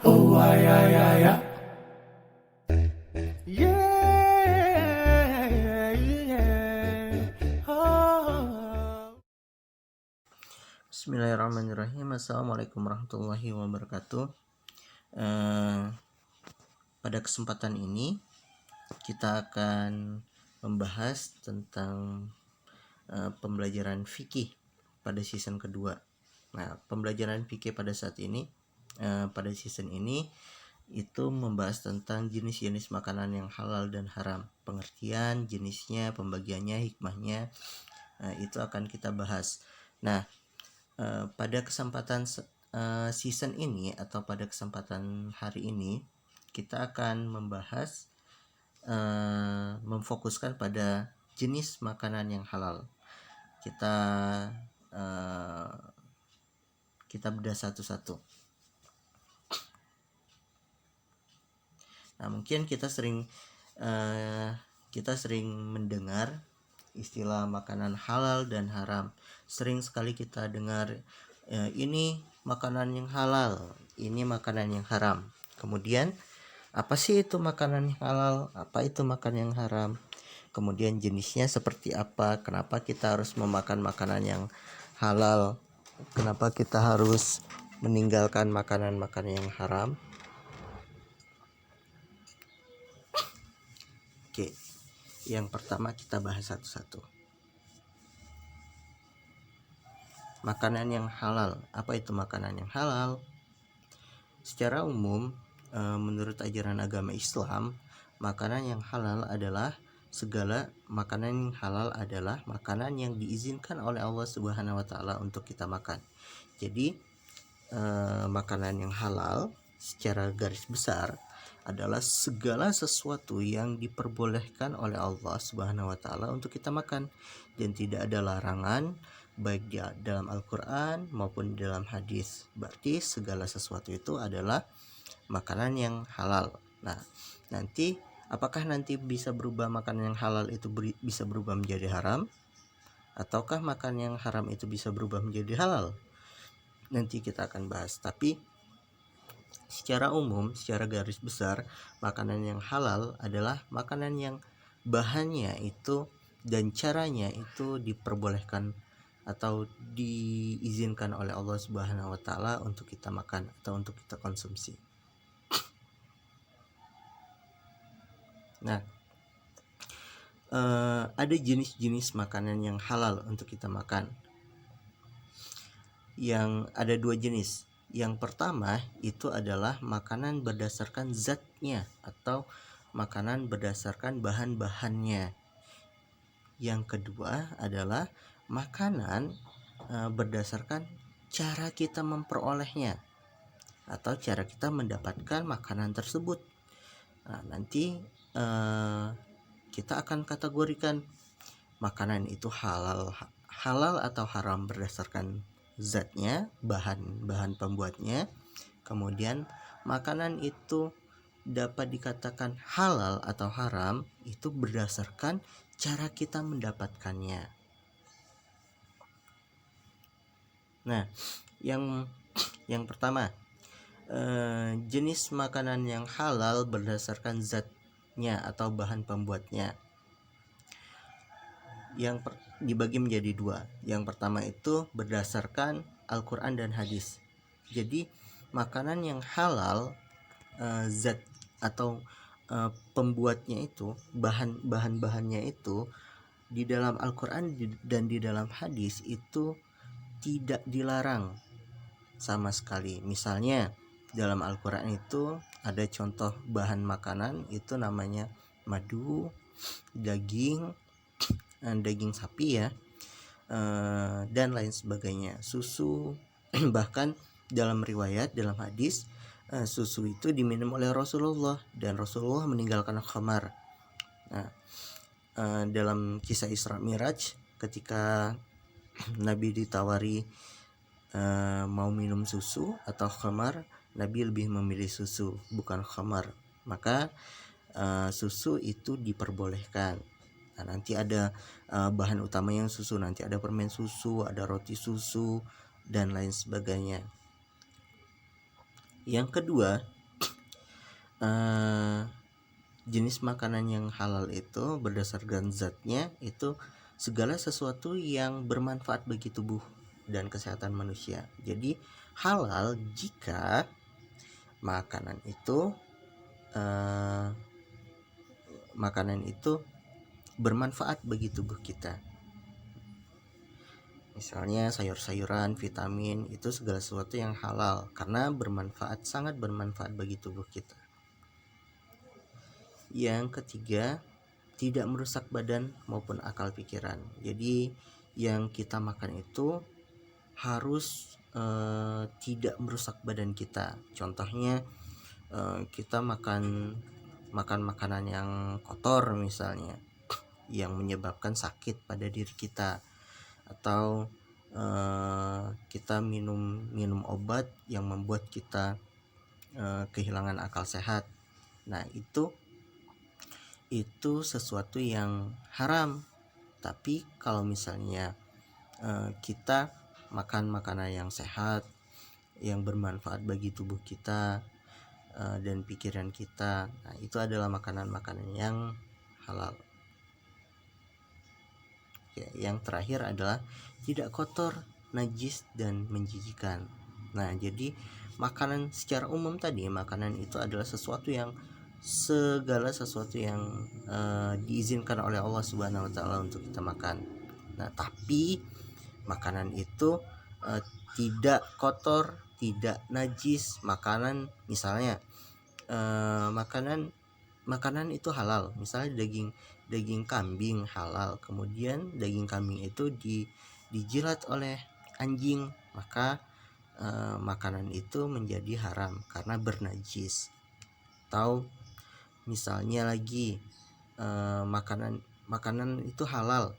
Oh, ay, ay, ay, ay. Yeah, yeah. Oh. Bismillahirrahmanirrahim. Assalamualaikum warahmatullahi wabarakatuh. Eh, Pada kesempatan ini kita akan membahas tentang pembelajaran fikih pada season kedua. Nah, pembelajaran fikih pada saat ini, pada season ini itu membahas tentang jenis-jenis makanan yang halal dan haram, pengertian, jenisnya, pembagiannya, hikmahnya, itu akan kita bahas. Nah, pada kesempatan season ini atau pada kesempatan hari ini kita akan membahas, memfokuskan pada jenis makanan yang halal. Kita bedah satu-satu. Nah, mungkin kita sering mendengar istilah makanan halal dan haram. Sering sekali kita dengar ini makanan yang halal, ini makanan yang haram. Kemudian apa sih itu makanan yang halal, apa itu makanan yang haram? Kemudian jenisnya seperti apa? Kenapa kita harus memakan makanan yang halal? Kenapa kita harus meninggalkan makanan-makanan yang haram? Oke, yang pertama kita bahas satu-satu. Makanan yang halal. Apa itu makanan yang halal? Secara umum, menurut ajaran agama Islam, makanan yang halal adalah segala makanan yang halal adalah makanan yang diizinkan oleh Allah Subhanahu wa taala untuk kita makan. Jadi, makanan yang halal secara garis besar adalah segala sesuatu yang diperbolehkan oleh Allah Subhanahu wa taala untuk kita makan dan tidak ada larangan baik di dalam Al-Qur'an maupun di dalam hadis. Berarti segala sesuatu itu adalah makanan yang halal. Nah, apakah nanti bisa berubah makanan yang halal itu bisa berubah menjadi haram? Ataukah makanan yang haram itu bisa berubah menjadi halal? Nanti kita akan bahas. Tapi secara umum, secara garis besar, makanan yang halal adalah makanan yang bahannya itu dan caranya itu diperbolehkan atau diizinkan oleh Allah Subhanahu wa taala untuk kita makan atau untuk kita konsumsi. Nah, ada jenis-jenis makanan yang halal untuk kita makan. Yang ada dua jenis. Yang pertama itu adalah makanan berdasarkan zatnya atau makanan berdasarkan bahan-bahannya. Yang kedua adalah makanan berdasarkan cara kita memperolehnya atau cara kita mendapatkan makanan tersebut. Nah, nanti kita akan kategorikan makanan itu halal atau haram berdasarkan zatnya, bahan pembuatnya. Kemudian makanan itu dapat dikatakan halal atau haram itu berdasarkan cara kita mendapatkannya. Nah, yang pertama, jenis makanan yang halal berdasarkan zatnya atau bahan pembuatnya. Dibagi menjadi dua. Yang pertama itu berdasarkan Al-Quran dan hadis. Jadi makanan yang halal, zat atau pembuatnya itu, bahan-bahannya itu di dalam Al-Quran dan di dalam hadis itu tidak dilarang sama sekali. Misalnya dalam Al-Quran itu ada contoh bahan makanan itu namanya madu, daging sapi ya, dan lain sebagainya, susu. Bahkan dalam riwayat, dalam hadis, susu itu diminum oleh Rasulullah dan Rasulullah meninggalkan khamar. Nah, dalam kisah Isra Miraj ketika Nabi ditawari mau minum susu atau khamar, Nabi lebih memilih susu bukan khamar. Maka susu itu diperbolehkan. Nah, nanti ada bahan utama yang susu, nanti ada permen susu, ada roti susu dan lain sebagainya. Yang kedua, jenis makanan yang halal itu berdasarkan zatnya itu segala sesuatu yang bermanfaat bagi tubuh dan kesehatan manusia. Jadi halal jika makanan itu bermanfaat bagi tubuh kita. Misalnya sayur-sayuran, vitamin, itu segala sesuatu yang halal karena bermanfaat, sangat bermanfaat bagi tubuh kita. Yang ketiga, tidak merusak badan maupun akal pikiran. Jadi yang kita makan itu harus tidak merusak badan kita. Contohnya kita makan makanan yang kotor misalnya, yang menyebabkan sakit pada diri kita, atau kita minum obat yang membuat kita kehilangan akal sehat. Nah, itu sesuatu yang haram. Tapi kalau misalnya kita makan makanan yang sehat, yang bermanfaat bagi tubuh kita dan pikiran kita, nah itu adalah makanan-makanan yang halal. Ya, yang terakhir adalah tidak kotor, najis, dan menjijikan. Nah, jadi makanan secara umum tadi, makanan itu adalah segala sesuatu yang diizinkan oleh Allah Subhanahu wa taala untuk kita makan. Nah, tapi makanan itu tidak kotor, tidak najis. Makanan misalnya makanan itu halal, misalnya daging kambing halal, kemudian daging kambing itu dijilat oleh anjing, maka makanan itu menjadi haram karena bernajis. Atau misalnya lagi makanan itu halal,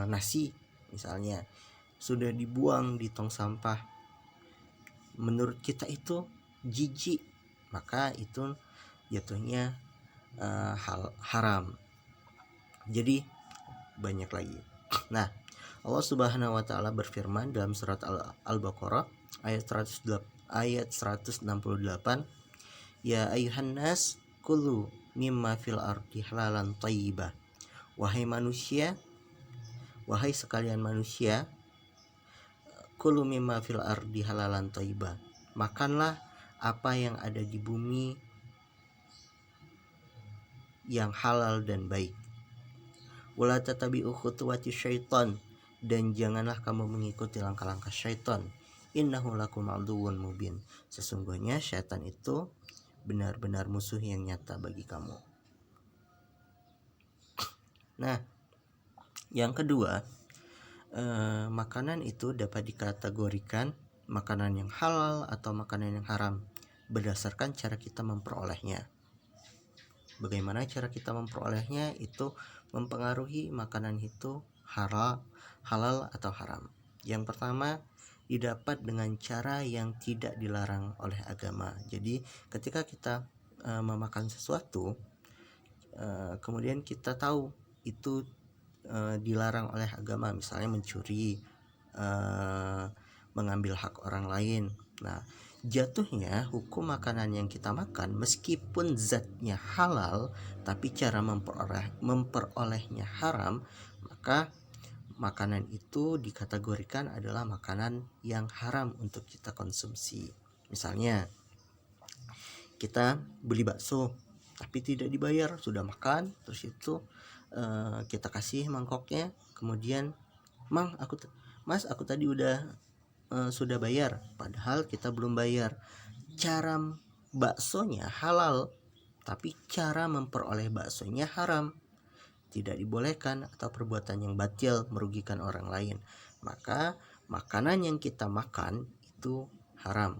nasi misalnya sudah dibuang di tong sampah, menurut kita itu jijik, maka itu jatuhnya haram. Jadi banyak lagi. Nah, Allah Subhanahu wa taala berfirman dalam surat Al-Baqarah ayat 168, ya ayuhan nas kulu mimma fil ardi halalan thayyibah. Wahai sekalian manusia, kulu mimma fil ardi halalan thayyibah. Makanlah apa yang ada di bumi yang halal dan baik. Wala tatabi'u khutuwati syaitan, dan janganlah kamu mengikuti langkah-langkah syaitan. Innahu lakum aduwwun mubin. Sesungguhnya syaitan itu benar-benar musuh yang nyata bagi kamu. Nah, yang kedua, makanan itu dapat dikategorikan makanan yang halal atau makanan yang haram berdasarkan cara kita memperolehnya. Bagaimana cara kita memperolehnya itu mempengaruhi makanan itu halal atau haram. Yang pertama, didapat dengan cara yang tidak dilarang oleh agama. Jadi ketika kita memakan sesuatu, kemudian kita tahu itu dilarang oleh agama, misalnya mencuri, mengambil hak orang lain. Nah, jatuhnya hukum makanan yang kita makan meskipun zatnya halal tapi cara memperolehnya haram, maka makanan itu dikategorikan adalah makanan yang haram untuk kita konsumsi. Misalnya kita beli bakso tapi tidak dibayar, sudah makan, terus itu kita kasih mangkoknya, kemudian mas aku tadi sudah bayar, padahal kita belum bayar. Cara baksonya halal tapi cara memperoleh baksonya haram, tidak dibolehkan, atau perbuatan yang batil merugikan orang lain, maka makanan yang kita makan itu haram.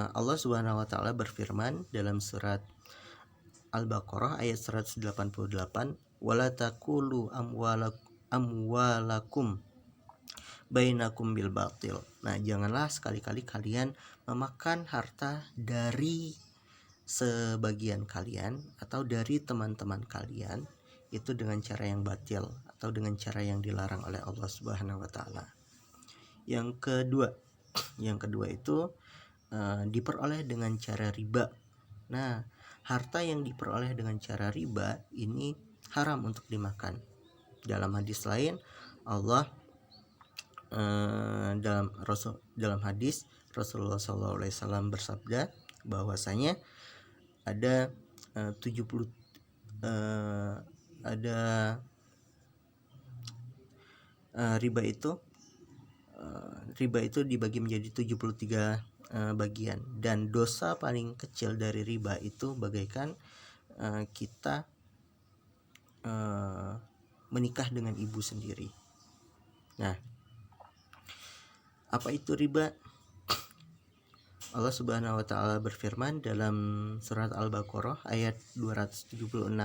Allah Subhanahu wa taala berfirman dalam surat Al-Baqarah ayat 188, wala taqulu amwalakum bainakum bil batil. Nah, janganlah sekali-kali kalian memakan harta dari sebagian kalian atau dari teman-teman kalian itu dengan cara yang batil atau dengan cara yang dilarang oleh Allah Subhanahu wa taala. Yang kedua itu diperoleh dengan cara riba. Nah, harta yang diperoleh dengan cara riba ini haram untuk dimakan. Dalam hadis lain Allah dalam hadis Rasulullah SAW bersabda bahwasanya ada 70 ada riba itu dibagi menjadi 73 bagian, dan dosa paling kecil dari riba itu bagaikan kita menikah dengan ibu sendiri. Nah, apa itu riba? Allah Subhanahu wa taala berfirman dalam surat Al-Baqarah ayat 276.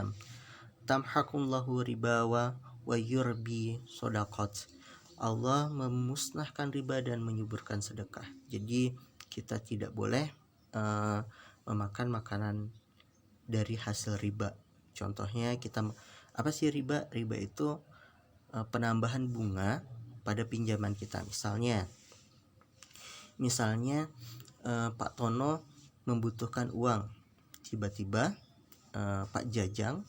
Tamhaqullahu riba wa yurbi shadaqat. Allah memusnahkan riba dan menyuburkan sedekah. Jadi kita tidak boleh memakan makanan dari hasil riba. Contohnya apa sih riba? Riba itu penambahan bunga pada pinjaman kita. Misalnya Pak Tono membutuhkan uang, tiba-tiba Pak Jajang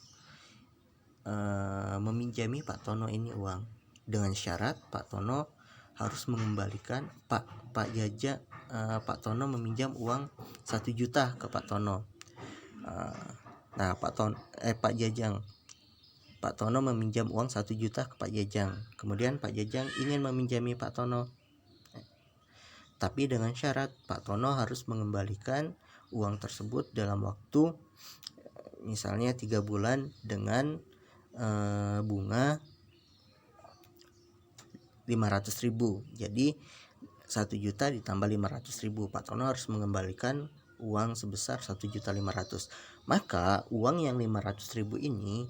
meminjami Pak Tono ini uang dengan syarat Pak Tono harus mengembalikan Pak Tono meminjam uang 1 juta ke Pak Tono. Pak Tono meminjam uang 1 juta ke Pak Jajang. Kemudian Pak Jajang ingin meminjami Pak Tono, tapi dengan syarat Pak Tono harus mengembalikan uang tersebut dalam waktu misalnya 3 bulan dengan bunga 500.000. Jadi 1 juta ditambah 500.000, Pak Tono harus mengembalikan uang sebesar 1.500.000. Maka uang yang 500.000 ini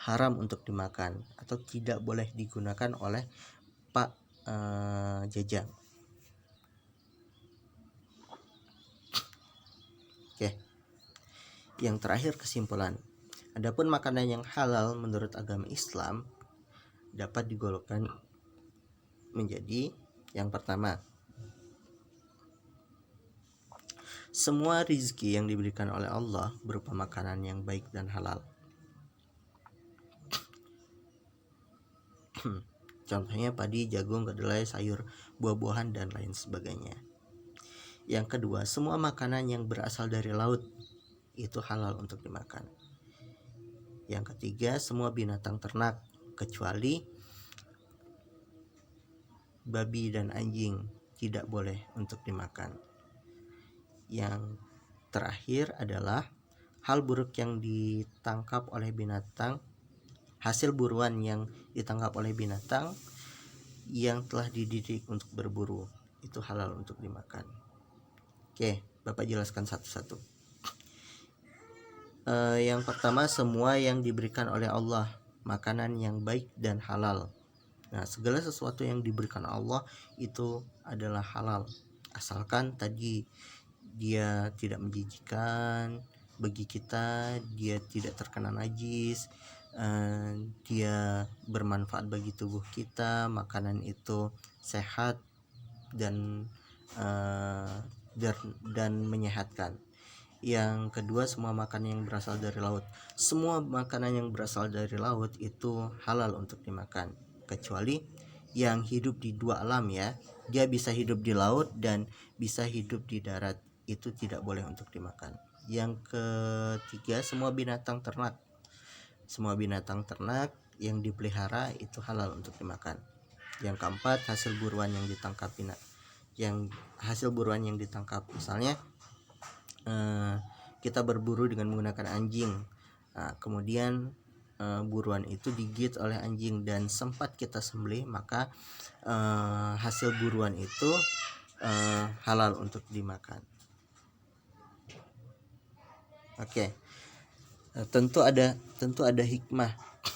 haram untuk dimakan atau tidak boleh digunakan oleh Pak Jajang. Oke. Yang terakhir, kesimpulan. Adapun makanan yang halal menurut agama Islam dapat digolongkan menjadi yang pertama, semua rizki yang diberikan oleh Allah berupa makanan yang baik dan halal. Contohnya padi, jagung, kedelai, sayur, buah-buahan, dan lain sebagainya. Yang kedua, semua makanan yang berasal dari laut itu halal untuk dimakan. Yang ketiga, semua binatang ternak kecuali babi dan anjing tidak boleh untuk dimakan. Yang terakhir adalah hal buruk yang ditangkap oleh binatang, hasil buruan yang ditangkap oleh binatang yang telah dididik untuk berburu, itu halal untuk dimakan. Oke, Bapak jelaskan satu-satu. Yang pertama, semua yang diberikan oleh Allah, makanan yang baik dan halal. Nah, segala sesuatu yang diberikan Allah itu adalah halal, asalkan tadi dia tidak menjijikan bagi kita, dia tidak terkena najis, dia bermanfaat bagi tubuh kita, makanan itu sehat dan menyehatkan. Yang kedua, semua makanan yang berasal dari laut. Semua makanan yang berasal dari laut itu halal untuk dimakan, kecuali yang hidup di 2 alam ya. Dia bisa hidup di laut dan bisa hidup di darat, itu tidak boleh untuk dimakan. Yang ketiga, semua binatang ternak. Semua binatang ternak yang dipelihara itu halal untuk dimakan. Yang keempat, hasil buruan yang ditangkap misalnya kita berburu dengan menggunakan anjing. Nah, kemudian buruan itu digigit oleh anjing dan sempat kita sembelih, maka hasil buruan itu halal untuk dimakan. Oke. Tentu ada hikmah.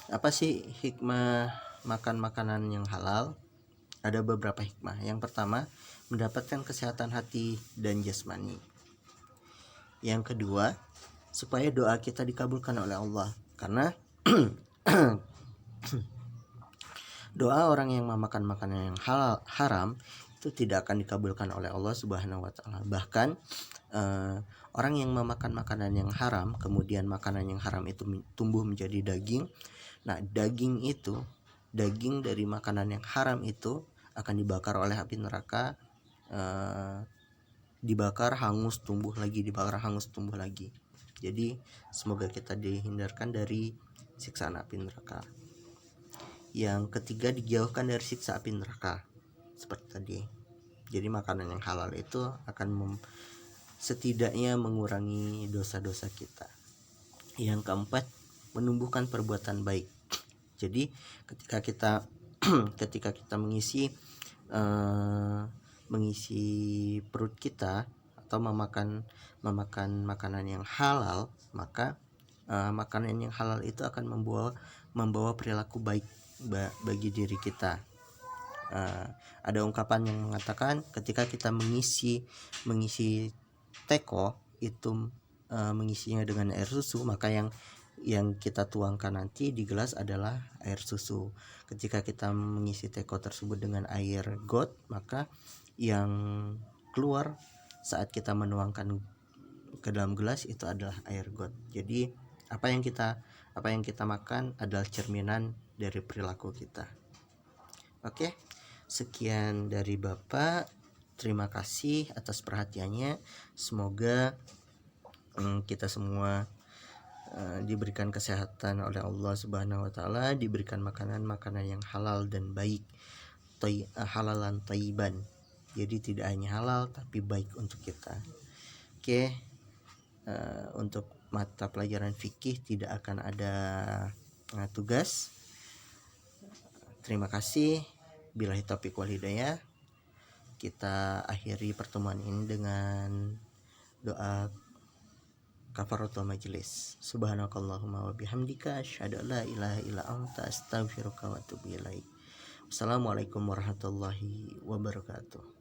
Apa sih hikmah makan makanan yang halal? Ada beberapa hikmah. Yang pertama, mendapatkan kesehatan hati dan jasmani. Yang kedua, supaya doa kita dikabulkan oleh Allah, karena doa orang yang memakan makanan yang haram itu itu tidak akan dikabulkan oleh Allah Subhanahu wa taala. Bahkan orang yang memakan makanan yang haram, kemudian makanan yang haram itu tumbuh menjadi daging. Nah, daging dari makanan yang haram itu akan dibakar oleh api neraka, dibakar hangus tumbuh lagi, Jadi semoga kita dihindarkan dari siksaan api neraka. Yang ketiga, dijauhkan dari siksa api neraka seperti tadi. Jadi makanan yang halal itu akan setidaknya mengurangi dosa-dosa kita. Yang keempat, menumbuhkan perbuatan baik. Jadi ketika kita mengisi perut kita atau memakan makanan yang halal, maka makanan yang halal itu akan membawa perilaku baik bagi diri kita. Ada ungkapan yang mengatakan ketika kita mengisi teko itu mengisinya dengan air susu, maka yang kita tuangkan nanti di gelas adalah air susu. Ketika kita mengisi teko tersebut dengan air got, maka yang keluar saat kita menuangkan ke dalam gelas itu adalah air got. Jadi apa yang kita makan adalah cerminan dari perilaku kita. Oke, sekian dari Bapak. Terima kasih atas perhatiannya. Semoga kita semua diberikan kesehatan oleh Allah Subhanahu wa taala, diberikan makanan yang halal dan baik, halalan thayyiban. Jadi tidak hanya halal tapi baik untuk kita. Oke, untuk mata pelajaran fikih tidak akan ada tugas. Terima kasih. Billahi taufiq wal hidayah. Kita akhiri pertemuan ini dengan doa kafaratul majelis. Subhanakallahumma wa bihamdika asyhadu an la ilaha illa anta astaghfiruka wa atubu ilaik. Wassalamualaikum warahmatullahi wabarakatuh.